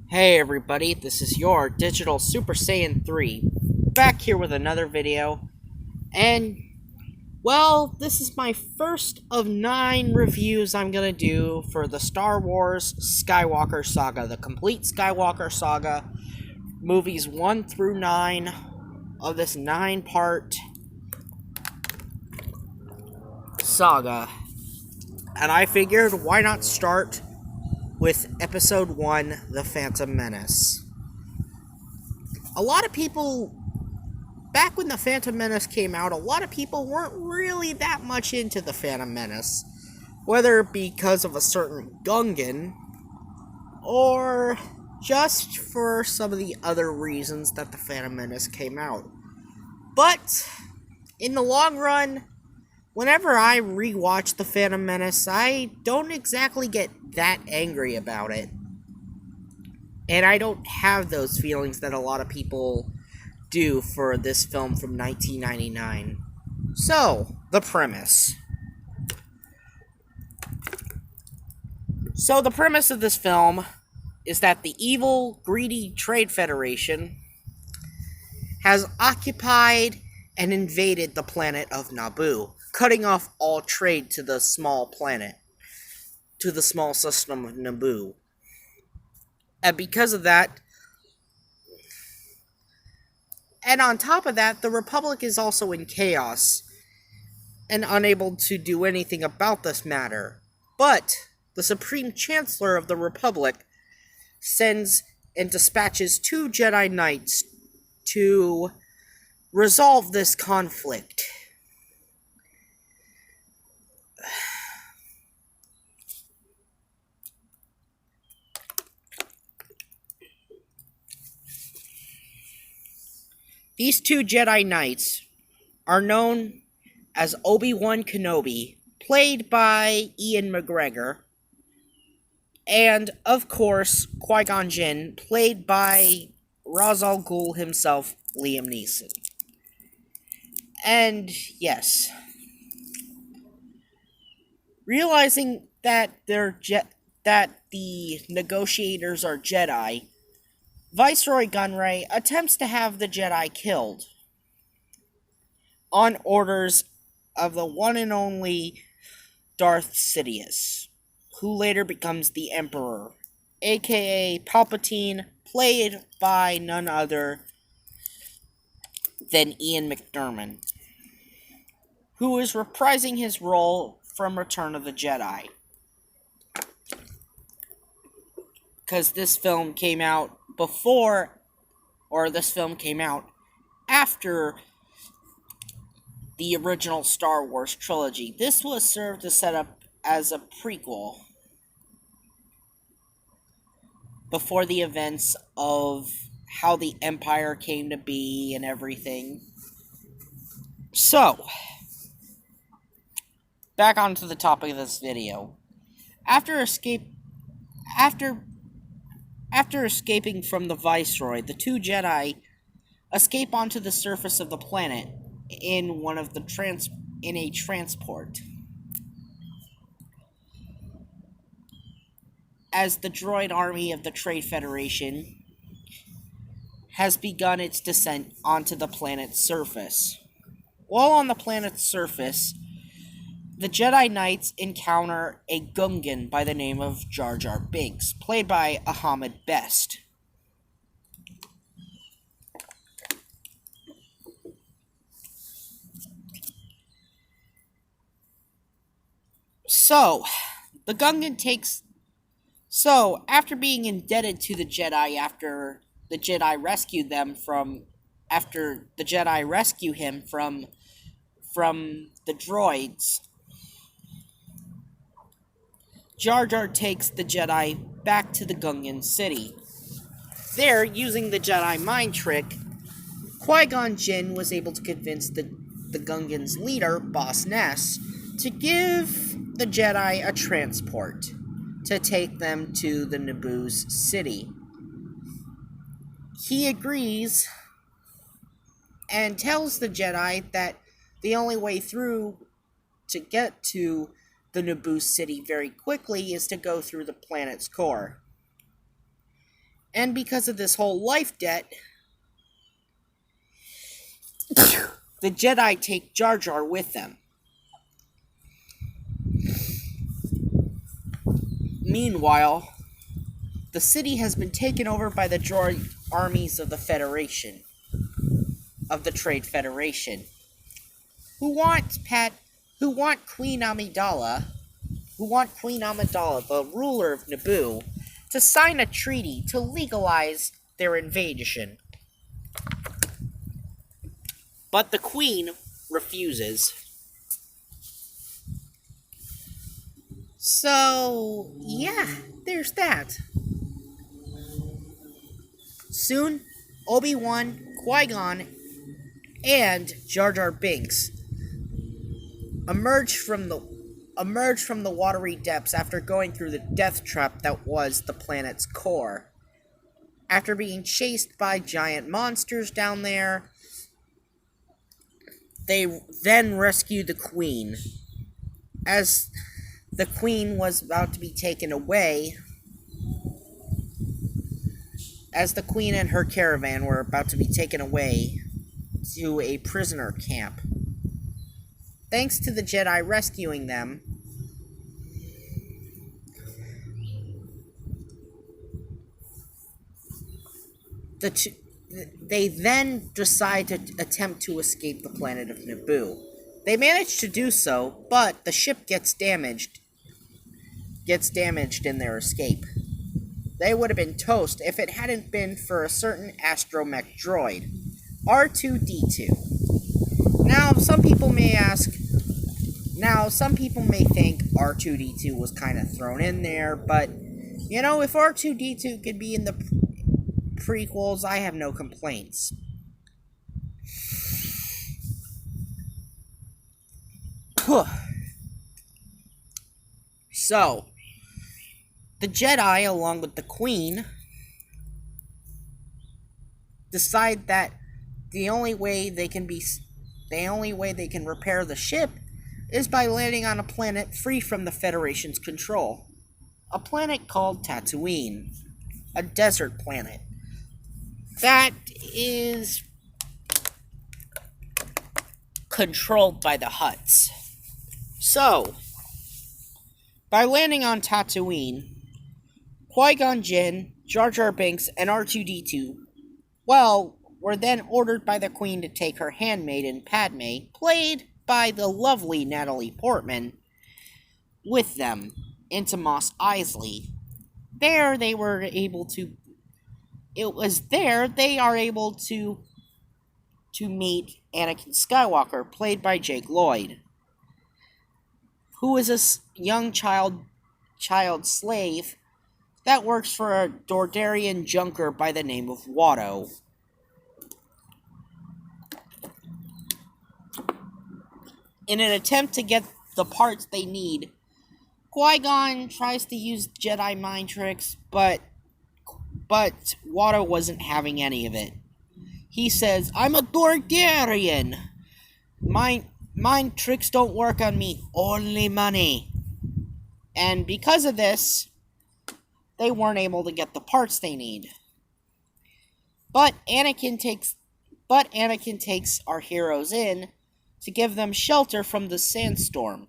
Hey everybody, this is your Digital Super Saiyan 3, back here with another video, and, well, this is my first of 9 reviews I'm gonna do for the Star Wars Skywalker saga, the complete Skywalker saga, movies 1 through 9 of this 9-part saga, and I figured why not start with Episode 1, The Phantom Menace. A lot of people, back when The Phantom Menace came out, a lot of people weren't really that much into The Phantom Menace. Whether because of a certain Gungan, or just for some of the other reasons that The Phantom Menace came out. But, in the long run, whenever I rewatch The Phantom Menace, I don't exactly get that angry about it. And I don't have those feelings that a lot of people do for this film from 1999. So, the premise. So, the premise of this film is that the evil, greedy Trade Federation has occupied and invaded the planet of Naboo, cutting off all trade to the small planet, to the small system of Naboo. And because of that, and on top of that, the Republic is also in chaos and unable to do anything about this matter. But the Supreme Chancellor of the Republic sends and dispatches 2 Jedi Knights to resolve this conflict. These 2 Jedi Knights are known as Obi-Wan Kenobi, played by Ian McGregor, and, of course, Qui-Gon Jinn, played by Ra's al Ghul himself, Liam Neeson. And, yes, realizing that that the negotiators are Jedi, Viceroy Gunray attempts to have the Jedi killed on orders of the one and only Darth Sidious, who later becomes the Emperor, aka Palpatine, played by none other than Ian McDiarmid, who is reprising his role from Return of the Jedi. Because this film came out before, or this film came out after the original Star Wars trilogy. This was served to set up as a prequel before the events of how the Empire came to be and everything. So, back onto the topic of this video. After escaping from the Viceroy, the 2 Jedi escape onto the surface of the planet in a transport. As the droid army of the Trade Federation has begun its descent onto the planet's surface. While on the planet's surface, the Jedi Knights encounter a Gungan by the name of Jar Jar Binks, played by Ahmed Best. After being indebted to the Jedi after the Jedi rescue him from the droids, Jar Jar takes the Jedi back to the Gungan city. There, using the Jedi mind trick, Qui-Gon Jinn was able to convince the Gungan's leader, Boss Nass, to give the Jedi a transport to take them to the Naboo's city. He agrees and tells the Jedi that the only way through to get to the Naboo city very quickly is to go through the planet's core. And because of this whole life debt, the Jedi take Jar Jar with them. Meanwhile, the city has been taken over by the droid armies of the Federation, of the Trade Federation, who want Queen Amidala, the ruler of Naboo, to sign a treaty to legalize their invasion. But the Queen refuses. So, yeah, there's that. Soon, Obi-Wan, Qui-Gon, and Jar Jar Binks emerge from the watery depths after going through the death trap that was the planet's core. After being chased by giant monsters down there, they then rescue the Queen. As the Queen was about to be taken away, as the Queen and her caravan were about to be taken away to a prisoner camp. Thanks to the Jedi rescuing them, they then decide to attempt to escape the planet of Naboo. They manage to do so, but the ship gets damaged in their escape. They would have been toast if it hadn't been for a certain astromech droid, R2-D2. Now, some people may think R2-D2 was kind of thrown in there, but, if R2-D2 could be in the prequels, I have no complaints. So, the Jedi, along with the Queen, decide that the only way they can repair the ship is by landing on a planet free from the Federation's control. A planet called Tatooine, a desert planet that is controlled by the Hutts. So, by landing on Tatooine, Qui-Gon Jinn, Jar Jar Binks, and R2-D2, were then ordered by the Queen to take her handmaiden, Padme, played by the lovely Natalie Portman, with them into Mos Eisley. They are able to meet Anakin Skywalker, played by Jake Lloyd, who is a young child slave that works for a Dordarian junker by the name of Watto. In an attempt to get the parts they need, Qui-Gon tries to use Jedi mind tricks, but Watto wasn't having any of it. He says, "I'm a Dordarian. Mind tricks don't work on me, only money." And because of this, they weren't able to get the parts they need. But Anakin takes our heroes in to give them shelter from the sandstorm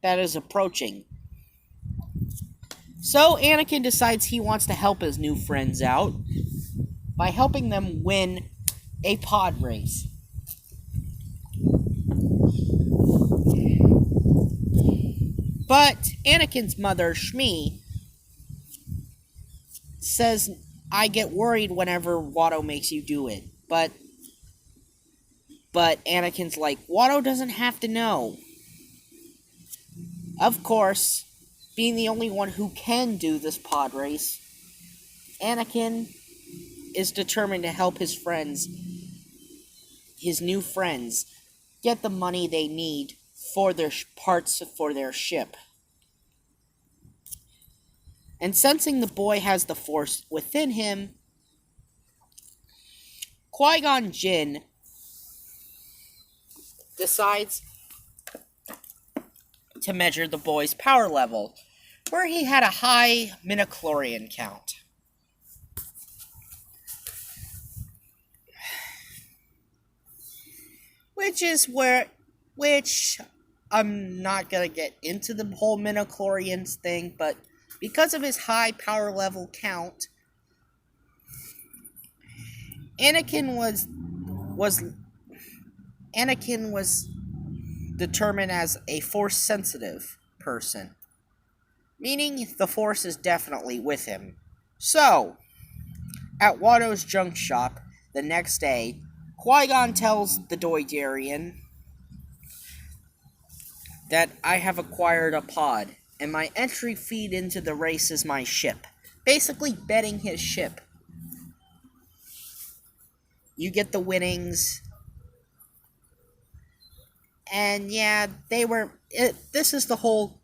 that is approaching. So Anakin decides he wants to help his new friends out by helping them win a pod race. But Anakin's mother, Shmi, says, "I get worried whenever Watto makes you do it." But Anakin's like, "Watto doesn't have to know." Of course, being the only one who can do this pod race, Anakin is determined to help his new friends, get the money they need for their parts for their ship. And sensing the boy has the Force within him, Qui-Gon Jinn decides to measure the boy's power level, where he had a high midichlorian count. which I'm not gonna get into the whole midichlorians thing, but because of his high power level count, Anakin was Anakin was determined as a force sensitive person, meaning the force is definitely with him. So, at Watto's junk shop the next day, Qui-Gon tells the Doidarian that I have acquired a pod, and my entry feed into the race is my ship. Basically betting his ship. You get the winnings. And yeah, this is the whole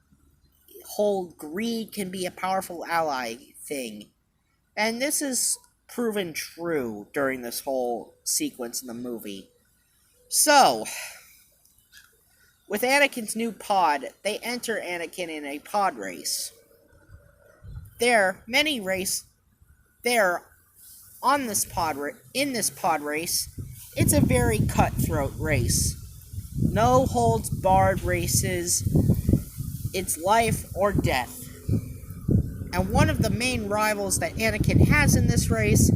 greed can be a powerful ally thing. And this is proven true during this whole sequence in the movie. So, with Anakin's new pod, they enter Anakin in a pod race. In this pod race, it's a very cutthroat race. No holds barred races. It's life or death. And one of the main rivals that Anakin has in this race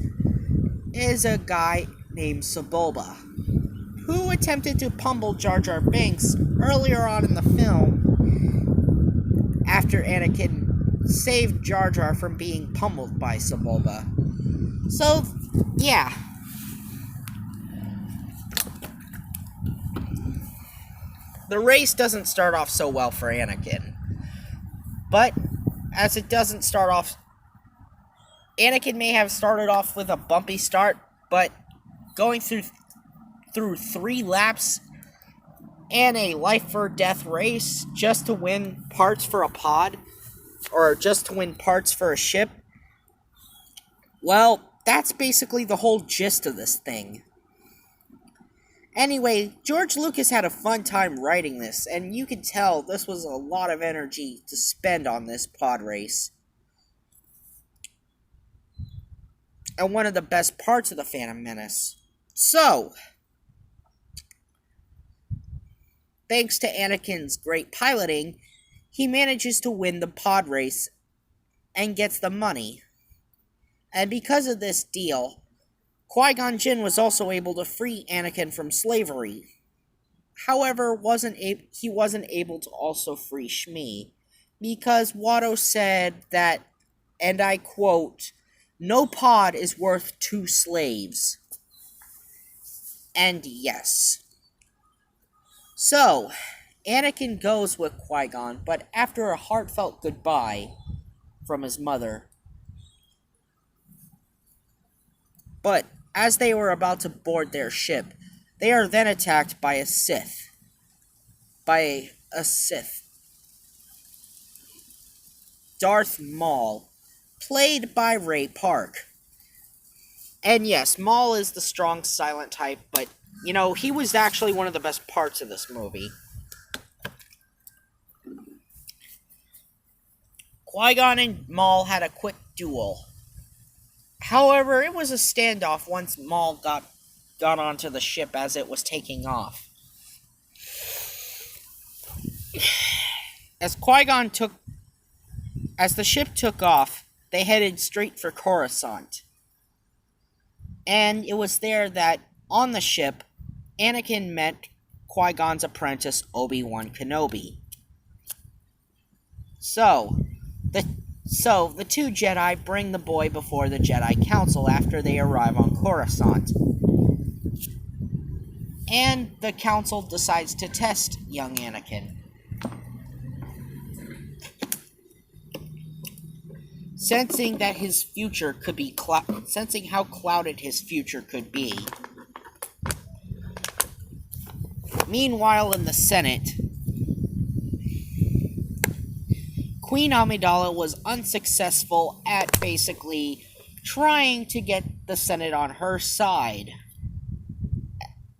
is a guy named Sebulba, who attempted to pummel Jar Jar Binks earlier on in the film after Anakin saved Jar Jar from being pummeled by Sebulba. So, yeah. The race doesn't start off so well for Anakin. But, as it doesn't start off... Anakin may have started off with a bumpy start, but going through 3 laps and a life or death race just to win parts for a pod, or just to win parts for a ship, well, that's basically the whole gist of this thing. Anyway, George Lucas had a fun time writing this, and you can tell this was a lot of energy to spend on this pod race. And one of the best parts of the Phantom Menace. So, thanks to Anakin's great piloting, he manages to win the pod race and gets the money. And because of this deal, Qui-Gon Jinn was also able to free Anakin from slavery. However, he wasn't able to also free Shmi, because Watto said that, and I quote, "No pod is worth 2 slaves." And yes. So, Anakin goes with Qui-Gon, but after a heartfelt goodbye from his mother. But as they were about to board their ship, they are then attacked by a Sith. Darth Maul, played by Ray Park. And yes, Maul is the strong, silent type, but, he was actually one of the best parts of this movie. Qui-Gon and Maul had a quick duel. However, it was a standoff once Maul got onto the ship as it was taking off. As the ship took off, they headed straight for Coruscant. And it was there that, on the ship, Anakin met Qui-Gon's apprentice, Obi-Wan Kenobi. So, the 2 Jedi bring the boy before the Jedi Council after they arrive on Coruscant. And the Council decides to test young Anakin. Sensing that his future could be sensing how clouded his future could be. Meanwhile, in the Senate, Queen Amidala was unsuccessful at basically trying to get the Senate on her side,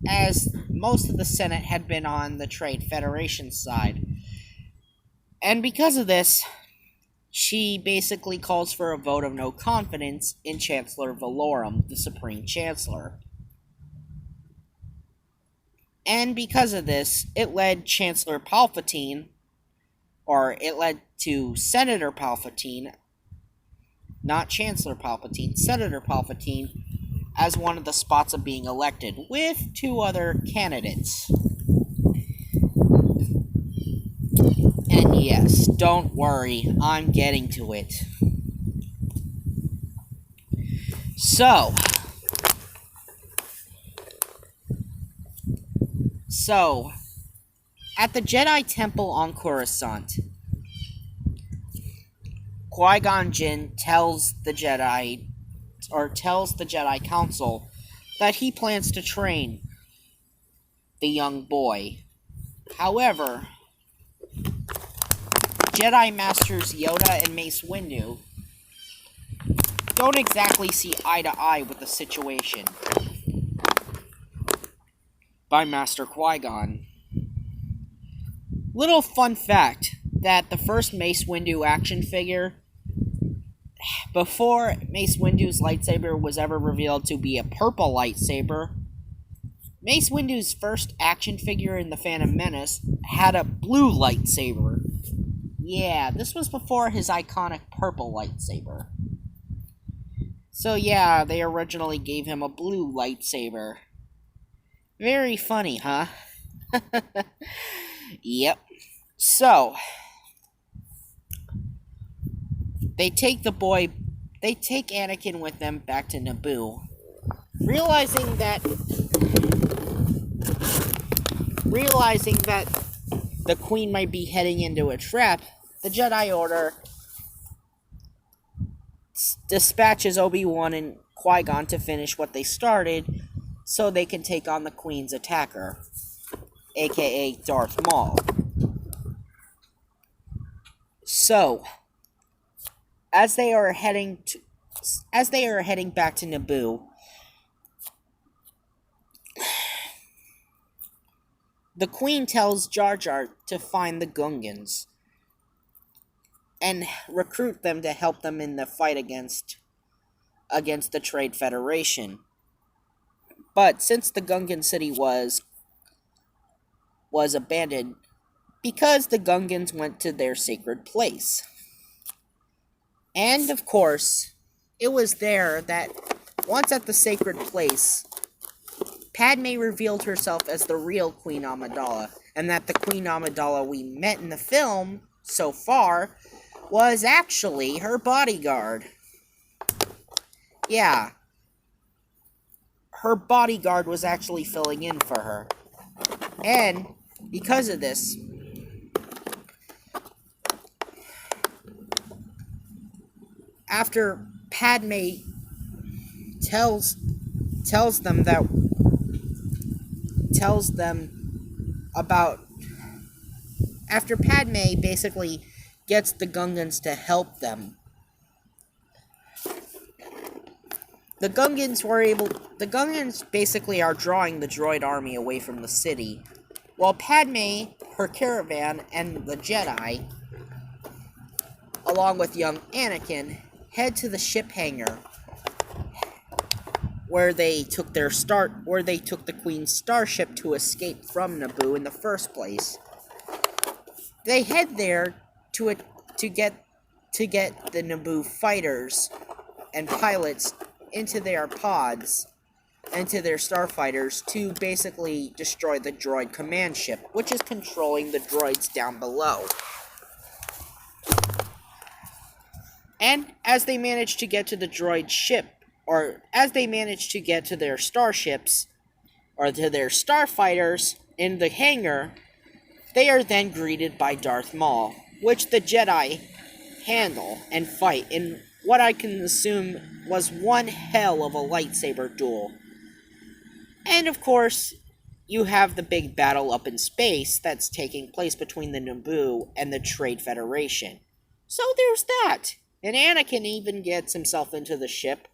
as most of the Senate had been on the Trade Federation side. And because of this, she basically calls for a vote of no confidence in Chancellor Valorum, the Supreme Chancellor. And because of this, it led Chancellor Palpatine, or it led to Senator Palpatine, not Chancellor Palpatine, Senator Palpatine, as one of the spots of being elected, with 2 other candidates. And yes, don't worry, I'm getting to it. So, at the Jedi Temple on Coruscant, Qui-Gon Jinn tells the Jedi Council that he plans to train the young boy. However, Jedi Masters Yoda and Mace Windu don't exactly see eye to eye with the situation by Master Qui-Gon. Little fun fact that the first Mace Windu action figure, before Mace Windu's lightsaber was ever revealed to be a purple lightsaber, Mace Windu's first action figure in the Phantom Menace had a blue lightsaber. Yeah, this was before his iconic purple lightsaber. So yeah, they originally gave him a blue lightsaber. Very funny, huh? Yep. So, they take Anakin with them back to Naboo, realizing that the Queen might be heading into a trap. The Jedi Order dispatches Obi-Wan and Qui-Gon to finish what they started, so they can take on the Queen's attacker, aka Darth Maul. So, as they are heading back to Naboo, the Queen tells Jar Jar to find the Gungans and recruit them to help them in the fight against the Trade Federation. But since the Gungan city was abandoned, because the Gungans went to their sacred place. And, of course, it was there that, once at the sacred place, Padme revealed herself as the real Queen Amidala, and that the Queen Amidala we met in the film, so far, was actually her bodyguard. Yeah. Her bodyguard was actually filling in for her. And, because of this, after Padme tells them about, after Padme basically gets the Gungans to help them, the Gungans basically are drawing the droid army away from the city, while Padme, her caravan, and the Jedi, along with young Anakin, head to the ship hangar where they took the Queen's starship to escape from Naboo in the first place. They head there to get the Naboo fighters and pilots into their pods, into their starfighters, to basically destroy the droid command ship, which is controlling the droids down below. And as they manage to get to the droid ship, or as they manage to get to their starships, or to their starfighters in the hangar, they are then greeted by Darth Maul, which the Jedi handle and fight in what I can assume was one hell of a lightsaber duel. And of course, you have the big battle up in space that's taking place between the Naboo and the Trade Federation. So there's that. And Anakin even gets himself into the ship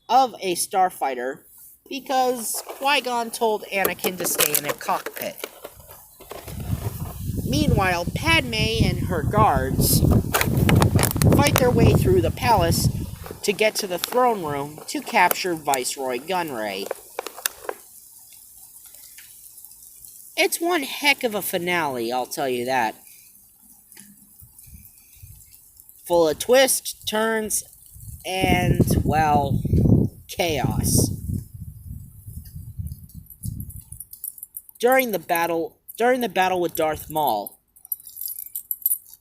of a starfighter because Qui-Gon told Anakin to stay in a cockpit. Meanwhile, Padme and her guards fight their way through the palace to get to the throne room to capture Viceroy Gunray. It's one heck of a finale, I'll tell you that. Full of twists, turns, and, well, chaos. During the battle with Darth Maul,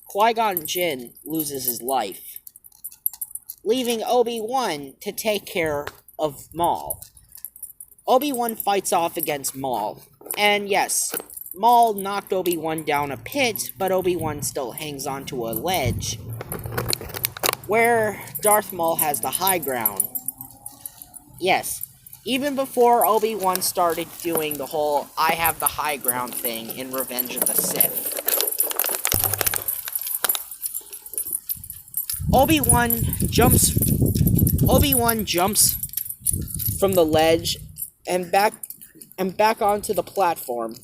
Qui-Gon Jinn loses his life, leaving Obi-Wan to take care of Maul. Obi-Wan fights off against Maul, and yes, Maul knocked Obi-Wan down a pit, but Obi-Wan still hangs onto a ledge, where Darth Maul has the high ground. Yes, even before Obi-Wan started doing the whole I have the high ground thing in Revenge of the Sith. Obi-Wan jumps from the ledge and back onto the platform,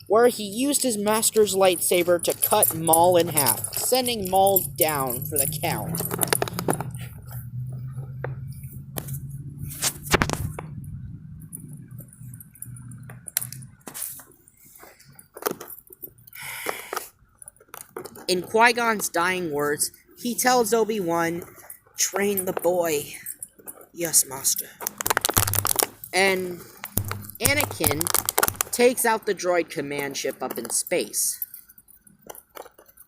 where he used his master's lightsaber to cut Maul in half, sending Maul down for the count. In Qui-Gon's dying words, he tells Obi-Wan, "Train the boy." "Yes, master." And Anakin takes out the droid command ship up in space,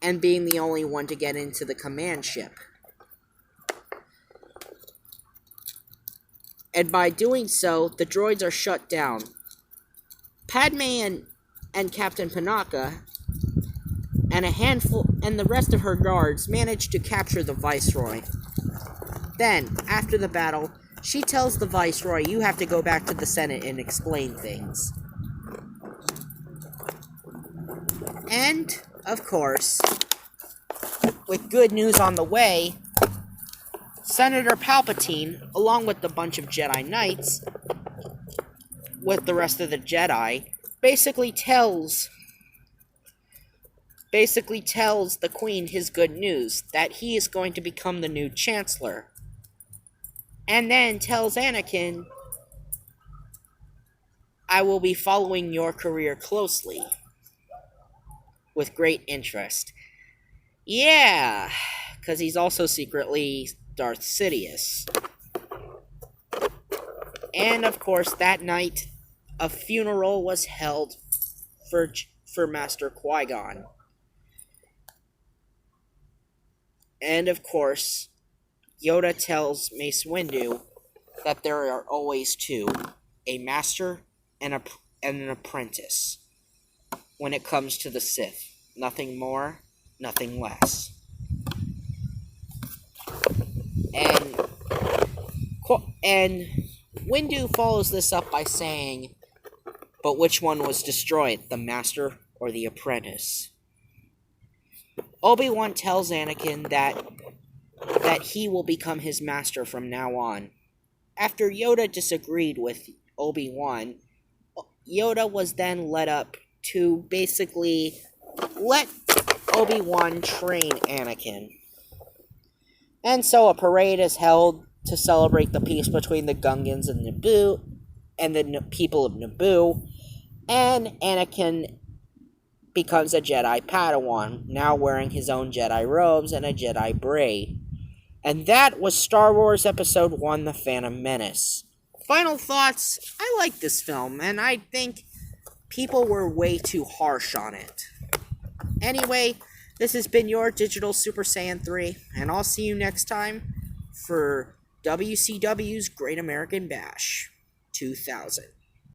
and being the only one to get into the command ship. And by doing so, the droids are shut down. Padme and Captain Panaka and the rest of her guards manage to capture the Viceroy. Then, after the battle, she tells the Viceroy, "You have to go back to the Senate and explain things." And, of course, with good news on the way, Senator Palpatine, along with a bunch of Jedi Knights, with the rest of the Jedi, basically tells the Queen his good news, that he is going to become the new Chancellor. And then tells Anakin, "I will be following your career closely, with great interest." Yeah, because he's also secretly Darth Sidious. And of course, that night, a funeral was held for Master Qui-Gon. And of course, Yoda tells Mace Windu that there are always two, a master and an apprentice, when it comes to the Sith. Nothing more, nothing less. And Windu follows this up by saying, "But which one was destroyed, the master or the apprentice?" Obi-Wan tells Anakin that he will become his master from now on. After Yoda disagreed with Obi-Wan, Yoda was then led up to basically let Obi-Wan train Anakin. And so a parade is held to celebrate the peace between the Gungans and Naboo, and the people of Naboo, and Anakin becomes a Jedi Padawan, now wearing his own Jedi robes and a Jedi braid. And that was Star Wars Episode 1, The Phantom Menace. Final thoughts, I like this film, and I think people were way too harsh on it. Anyway, this has been your Digital Super Saiyan 3, and I'll see you next time for WCW's Great American Bash 2000.